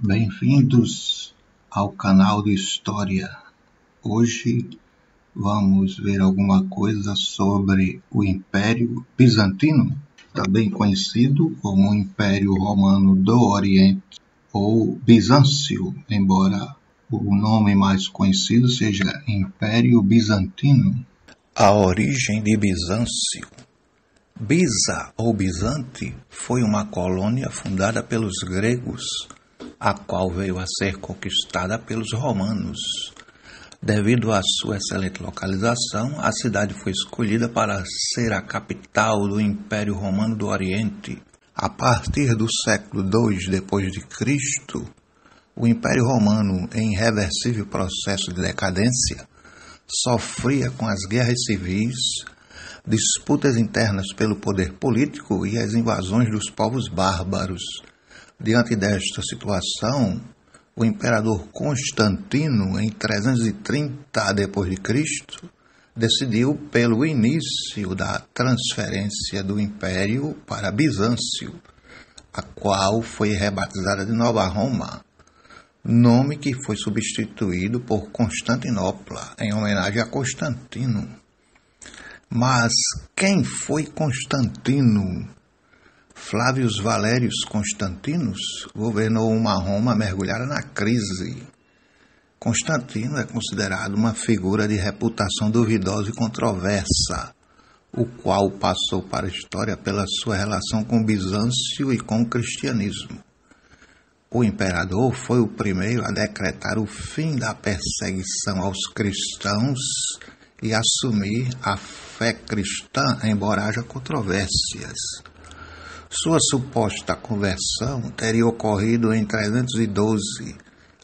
Bem-vindos ao canal de História. Hoje vamos ver alguma coisa sobre o Império Bizantino, também conhecido como Império Romano do Oriente ou Bizâncio, embora o nome mais conhecido seja Império Bizantino. A origem de Bizâncio. Biza ou Bizante foi uma colônia fundada pelos gregos, a qual veio a ser conquistada pelos romanos. Devido à sua excelente localização, a cidade foi escolhida para ser a capital do Império Romano do Oriente. A partir do século II d.C., o Império Romano, em irreversível processo de decadência, sofria com as guerras civis, disputas internas pelo poder político e as invasões dos povos bárbaros. Diante desta situação, o imperador Constantino, em 330 d.C., decidiu pelo início da transferência do império para Bizâncio, a qual foi rebatizada de Nova Roma, nome que foi substituído por Constantinopla, em homenagem a Constantino. Mas quem foi Constantino? Flávio Valérios Constantinos governou uma Roma mergulhada na crise. Constantino é considerado uma figura de reputação duvidosa e controversa, o qual passou para a história pela sua relação com Bizâncio e com o cristianismo. O imperador foi o primeiro a decretar o fim da perseguição aos cristãos e assumir a fé cristã, embora haja controvérsias. Sua suposta conversão teria ocorrido em 312,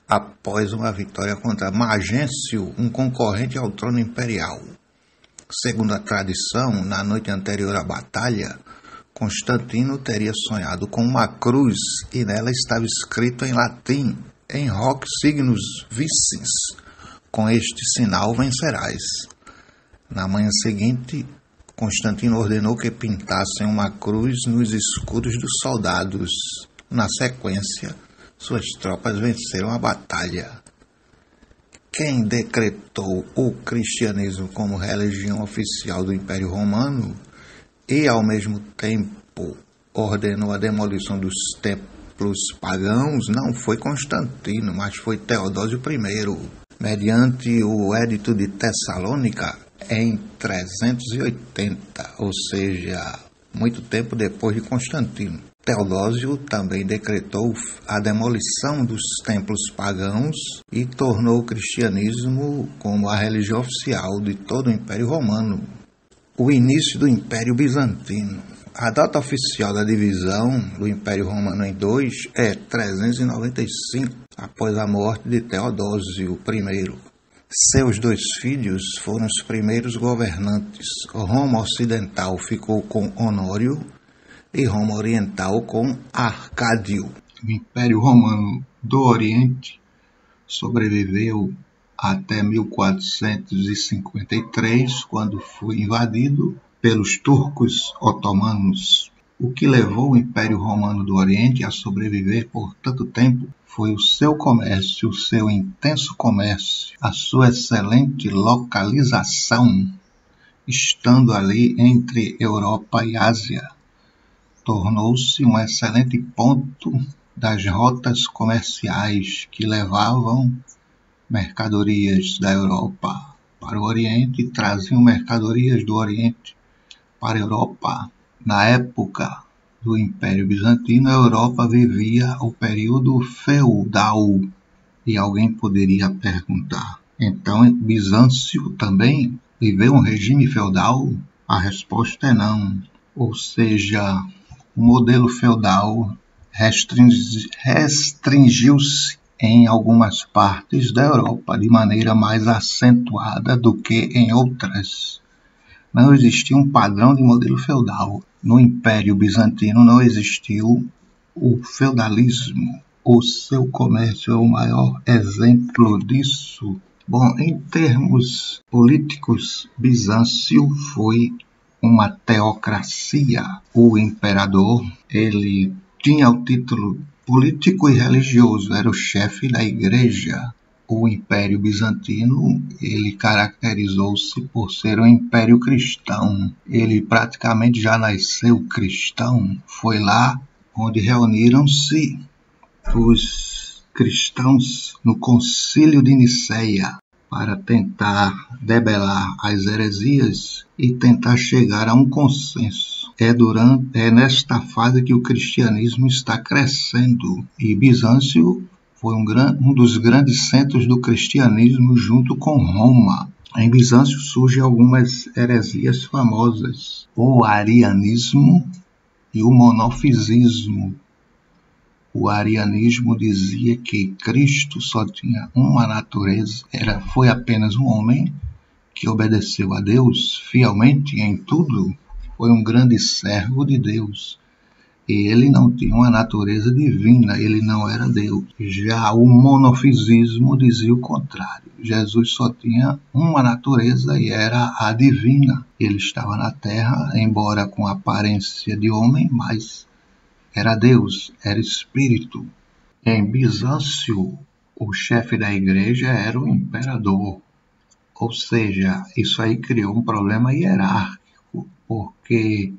após uma vitória contra Magêncio, um concorrente ao trono imperial. Segundo a tradição, na noite anterior à batalha, Constantino teria sonhado com uma cruz e nela estava escrito em latim, em hoc signus vicis, com este sinal vencerás. Na manhã seguinte, Constantino ordenou que pintassem uma cruz nos escudos dos soldados. Na sequência, suas tropas venceram a batalha. Quem decretou o cristianismo como religião oficial do Império Romano e, ao mesmo tempo, ordenou a demolição dos templos pagãos não foi Constantino, mas foi Teodósio I, mediante o Edito de Tessalônica, em 380, ou seja, muito tempo depois de Constantino. Teodósio também decretou a demolição dos templos pagãos e tornou o cristianismo como a religião oficial de todo o Império Romano. O início do Império Bizantino. A data oficial da divisão do Império Romano em dois é 395, após a morte de Teodósio I. Seus dois filhos foram os primeiros governantes. Roma Ocidental ficou com Honório e Roma Oriental com Arcádio. O Império Romano do Oriente sobreviveu até 1453, quando foi invadido pelos turcos otomanos. O que levou o Império Romano do Oriente a sobreviver por tanto tempo foi o seu comércio, o seu intenso comércio, a sua excelente localização, estando ali entre Europa e Ásia. Tornou-se um excelente ponto das rotas comerciais que levavam mercadorias da Europa para o Oriente e traziam mercadorias do Oriente para a Europa. Na época do Império Bizantino, a Europa vivia o período feudal. E alguém poderia perguntar, então Bizâncio também viveu um regime feudal? A resposta é não. Ou seja, o modelo feudal restringiu-se em algumas partes da Europa de maneira mais acentuada do que em outras. Não existia um padrão de modelo feudal. No Império Bizantino não existiu o feudalismo. O seu comércio é o maior exemplo disso. Bom, em termos políticos, Bizâncio foi uma teocracia. O imperador, ele tinha o título político e religioso, era o chefe da igreja. O Império Bizantino, ele caracterizou-se por ser um império cristão. Ele praticamente já nasceu cristão. Foi lá onde reuniram-se os cristãos no Concílio de Nicéia para tentar debelar as heresias e tentar chegar a um consenso. É nesta fase que o cristianismo está crescendo, e Bizâncio foi um dos grandes centros do cristianismo junto com Roma. Em Bizâncio surgem algumas heresias famosas: o arianismo e o monofisismo. O arianismo dizia que Cristo só tinha uma natureza, foi apenas um homem que obedeceu a Deus fielmente em tudo, foi um grande servo de Deus. E ele não tinha uma natureza divina, ele não era Deus. Já o monofisismo dizia o contrário. Jesus só tinha uma natureza e era a divina. Ele estava na terra, embora com aparência de homem, mas era Deus, era Espírito. Em Bizâncio, o chefe da igreja era o imperador. Ou seja, isso aí criou um problema hierárquico, porque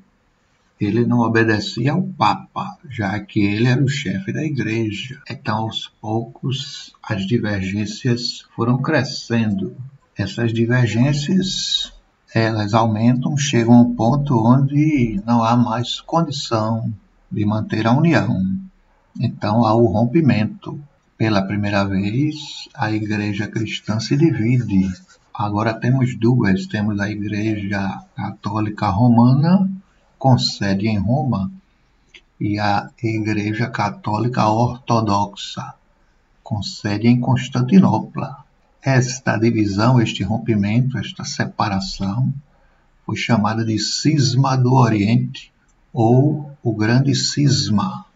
ele não obedecia ao Papa, já que ele era o chefe da igreja. Então, aos poucos, as divergências foram crescendo. Essas divergências, elas aumentam, chegam a um ponto onde não há mais condição de manter a união. Então, há o rompimento. Pela primeira vez, a igreja cristã se divide. Agora temos duas. Temos a igreja católica romana, com sede em Roma, e a igreja católica ortodoxa, com sede em Constantinopla. Esta divisão, este rompimento, esta separação, foi chamada de Cisma do Oriente, ou o Grande Cisma.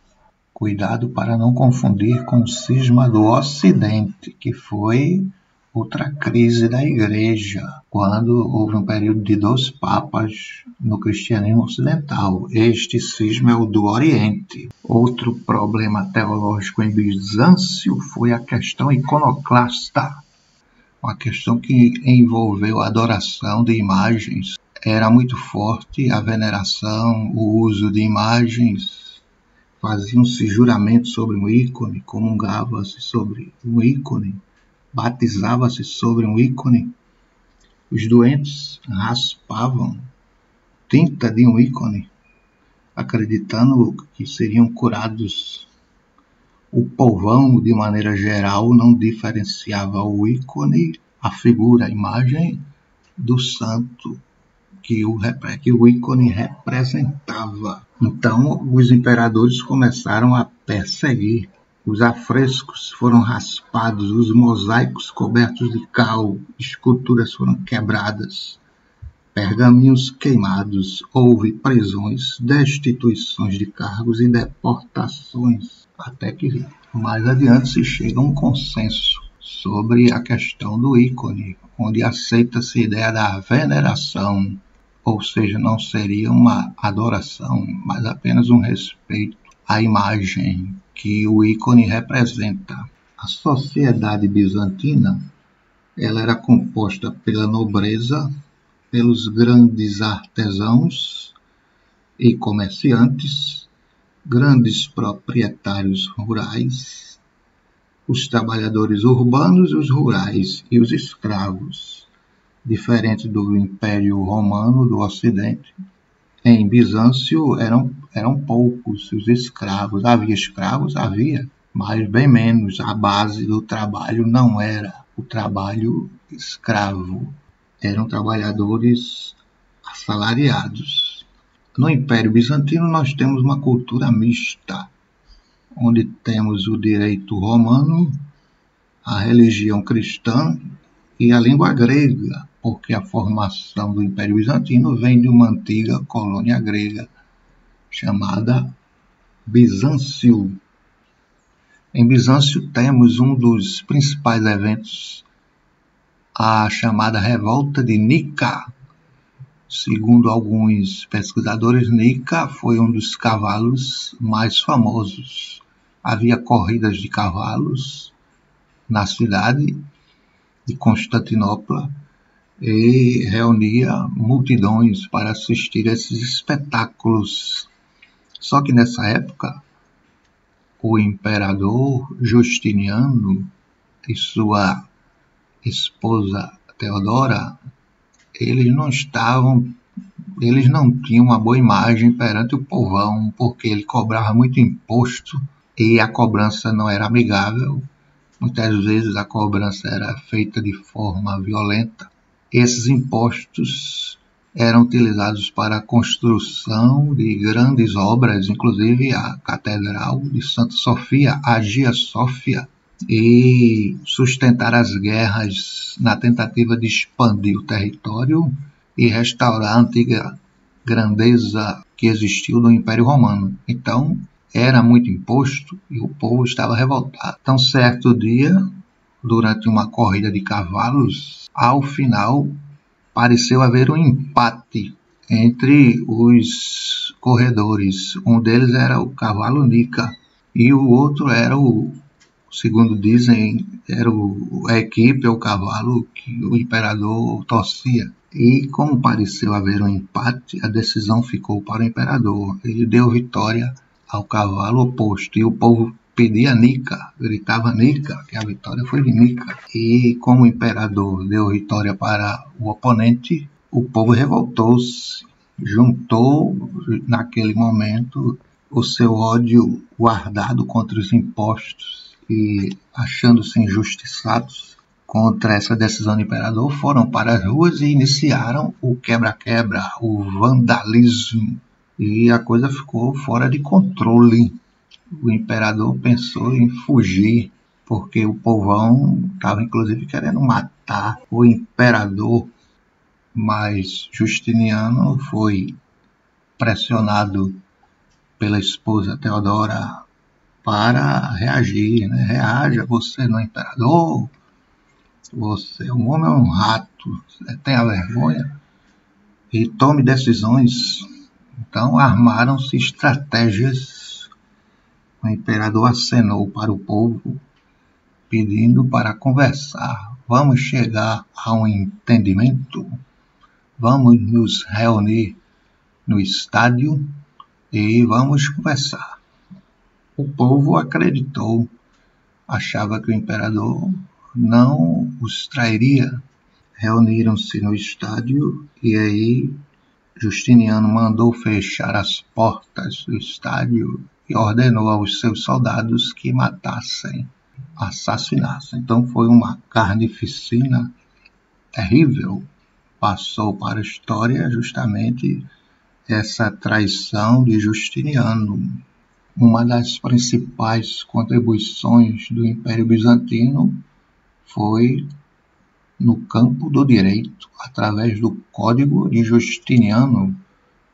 Cuidado para não confundir com o Cisma do Ocidente, que foi outra crise da igreja, quando houve um período de 2 papas no cristianismo ocidental. Este cisma é o do Oriente. Outro problema teológico em Bizâncio foi a questão iconoclasta, uma questão que envolveu a adoração de imagens. Era muito forte a veneração, o uso de imagens, faziam-se juramentos sobre um ícone, comungava-se sobre um ícone, batizava-se sobre um ícone. Os doentes raspavam tinta de um ícone, acreditando que seriam curados. O povão, de maneira geral, não diferenciava o ícone, a figura, a imagem, do santo que o ícone representava. Então, os imperadores começaram a perseguir. Os afrescos foram raspados, os mosaicos cobertos de cal, esculturas foram quebradas, pergaminhos queimados, houve prisões, destituições de cargos e deportações, até que mais adiante se chega a um consenso sobre a questão do ícone, onde aceita-se a ideia da veneração, ou seja, não seria uma adoração, mas apenas um respeito à imagem que o ícone representa. A sociedade bizantina, ela era composta pela nobreza, pelos grandes artesãos e comerciantes, grandes proprietários rurais, os trabalhadores urbanos e os rurais e os escravos. Diferente do Império Romano do Ocidente, em Bizâncio eram poucos os escravos. Havia escravos? Havia, mas bem menos. A base do trabalho não era o trabalho escravo. Eram trabalhadores assalariados. No Império Bizantino nós temos uma cultura mista, onde temos o direito romano, a religião cristã e a língua grega, porque a formação do Império Bizantino vem de uma antiga colônia grega chamada Bizâncio. Em Bizâncio temos um dos principais eventos, a chamada Revolta de Nica. Segundo alguns pesquisadores, Nica foi um dos cavalos mais famosos havia corridas de cavalos na cidade de Constantinopla e reunia multidões para assistir a esses espetáculos. Só que nessa época, o imperador Justiniano e sua esposa Teodora, eles não tinham uma boa imagem perante o povão, porque ele cobrava muito imposto e a cobrança não era amigável. Muitas vezes a cobrança era feita de forma violenta. Esses impostos eram utilizados para a construção de grandes obras, inclusive a Catedral de Santa Sofia, a Hagia Sofia, e sustentar as guerras na tentativa de expandir o território e restaurar a antiga grandeza que existiu no Império Romano. Então, era muito imposto e o povo estava revoltado. Então, certo dia, durante uma corrida de cavalos, ao final, pareceu haver um empate entre os corredores. Um deles era o cavalo Nica e o outro era segundo dizem, era a equipe, o cavalo que o imperador torcia. E como pareceu haver um empate, a decisão ficou para o imperador. Ele deu vitória ao cavalo oposto e o povo pedia Nica, gritava Nica, que a vitória foi de Nica. E como o imperador deu vitória para o oponente, o povo revoltou-se, juntou naquele momento o seu ódio guardado contra os impostos e, achando-se injustiçados contra essa decisão do imperador, foram para as ruas e iniciaram o quebra-quebra, o vandalismo, e a coisa ficou fora de controle. O imperador pensou em fugir, porque o povão estava inclusive querendo matar o imperador, mas Justiniano foi pressionado pela esposa Teodora para reagir, né? Reaja, você não é imperador, você é um homem ou um rato, tenha vergonha e tome decisões. Então armaram-se estratégias. O imperador acenou para o povo, pedindo para conversar. Vamos chegar a um entendimento, vamos nos reunir no estádio e vamos conversar. O povo acreditou, achava que o imperador não os trairia. Reuniram-se no estádio e aí Justiniano mandou fechar as portas do estádio e ordenou aos seus soldados que matassem, assassinassem. Então foi uma carnificina terrível. Passou para a história justamente essa traição de Justiniano. Uma das principais contribuições do Império Bizantino foi no campo do direito, através do Código de Justiniano,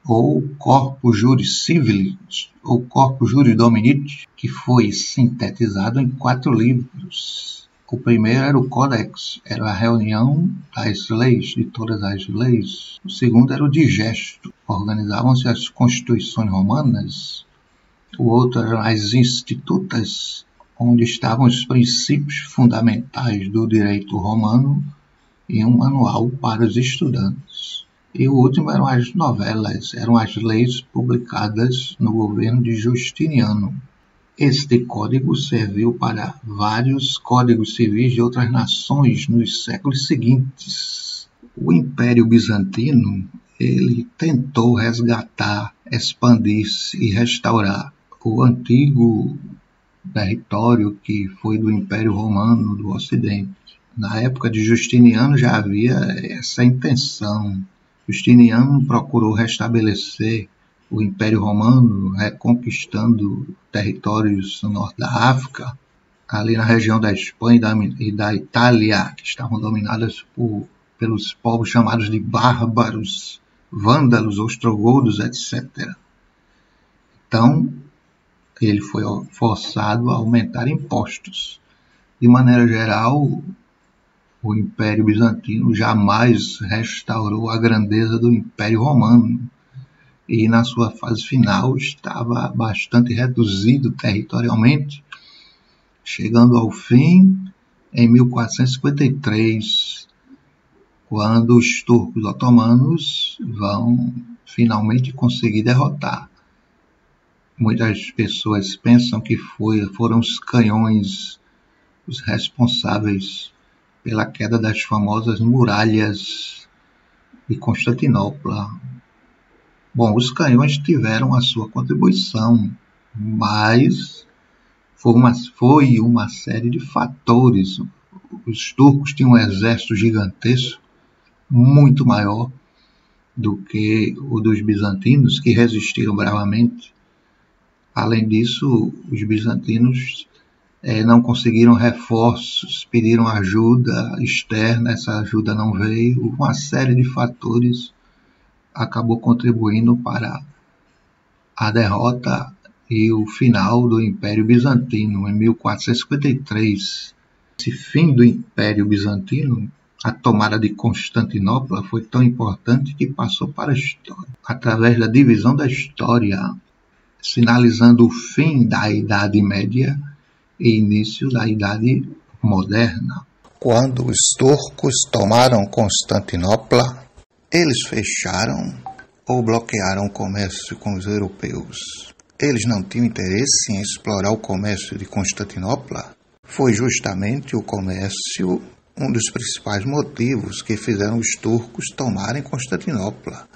ou Corpus Juris Civilis, ou Corpus Juris Dominici, que foi sintetizado em 4 livros. O primeiro era o Codex, era a reunião das leis, de todas as leis. O segundo era o Digesto, organizavam-se as constituições romanas. O outro eram as Institutas, onde estavam os princípios fundamentais do direito romano e um manual para os estudantes. E o último eram as novelas, eram as leis publicadas no governo de Justiniano. Este código serviu para vários códigos civis de outras nações nos séculos seguintes. O Império Bizantino, ele tentou resgatar, expandir-se e restaurar o antigo território que foi do Império Romano do Ocidente. Na época de Justiniano já havia essa intenção. Justiniano procurou restabelecer o Império Romano, reconquistando territórios no norte da África, ali na região da Espanha e da Itália, que estavam dominadas pelos povos chamados de bárbaros, vândalos, ostrogodos, etc. Então, ele foi forçado a aumentar impostos. De maneira geral, o Império Bizantino jamais restaurou a grandeza do Império Romano, e na sua fase final estava bastante reduzido territorialmente, chegando ao fim em 1453, quando os turcos otomanos vão finalmente conseguir derrotar. Muitas pessoas pensam que foram os canhões os responsáveis pela queda das famosas muralhas de Constantinopla. Bom, os canhões tiveram a sua contribuição, mas foi uma série de fatores. Os turcos tinham um exército gigantesco, muito maior do que o dos bizantinos, que resistiram bravamente. Além disso, os bizantinos não conseguiram reforços, pediram ajuda externa, essa ajuda não veio. Uma série de fatores acabou contribuindo para a derrota e o final do Império Bizantino em 1453. Esse fim do Império Bizantino, a tomada de Constantinopla, foi tão importante que passou para a história, através da divisão da história, sinalizando o fim da Idade Média e início da Idade Moderna. Quando os turcos tomaram Constantinopla, eles fecharam ou bloquearam o comércio com os europeus. Eles não tinham interesse em explorar o comércio de Constantinopla. Foi justamente o comércio um dos principais motivos que fizeram os turcos tomarem Constantinopla.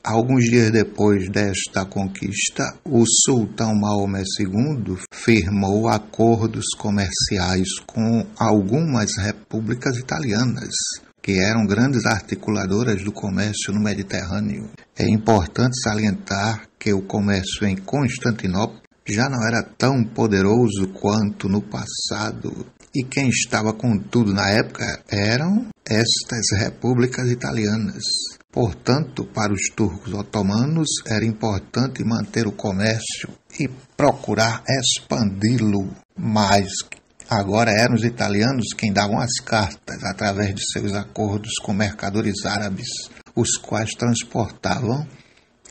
Alguns dias depois desta conquista, o sultão Maomé II firmou acordos comerciais com algumas repúblicas italianas, que eram grandes articuladoras do comércio no Mediterrâneo. É importante salientar que o comércio em Constantinopla já não era tão poderoso quanto no passado, e quem estava com tudo na época eram estas repúblicas italianas. Portanto, para os turcos otomanos era importante manter o comércio e procurar expandi-lo, mas agora eram os italianos quem davam as cartas através de seus acordos com mercadores árabes, os quais transportavam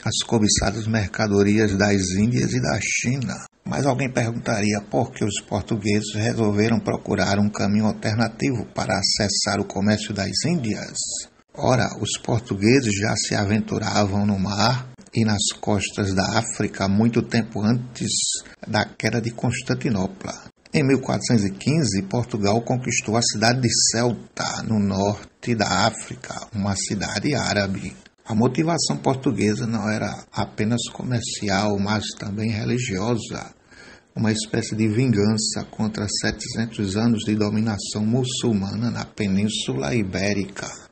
as cobiçadas mercadorias das Índias e da China. Mas alguém perguntaria por que os portugueses resolveram procurar um caminho alternativo para acessar o comércio das Índias? Ora, os portugueses já se aventuravam no mar e nas costas da África muito tempo antes da queda de Constantinopla. Em 1415, Portugal conquistou a cidade de Ceuta, no norte da África, uma cidade árabe. A motivação portuguesa não era apenas comercial, mas também religiosa, uma espécie de vingança contra 700 anos de dominação muçulmana na Península Ibérica.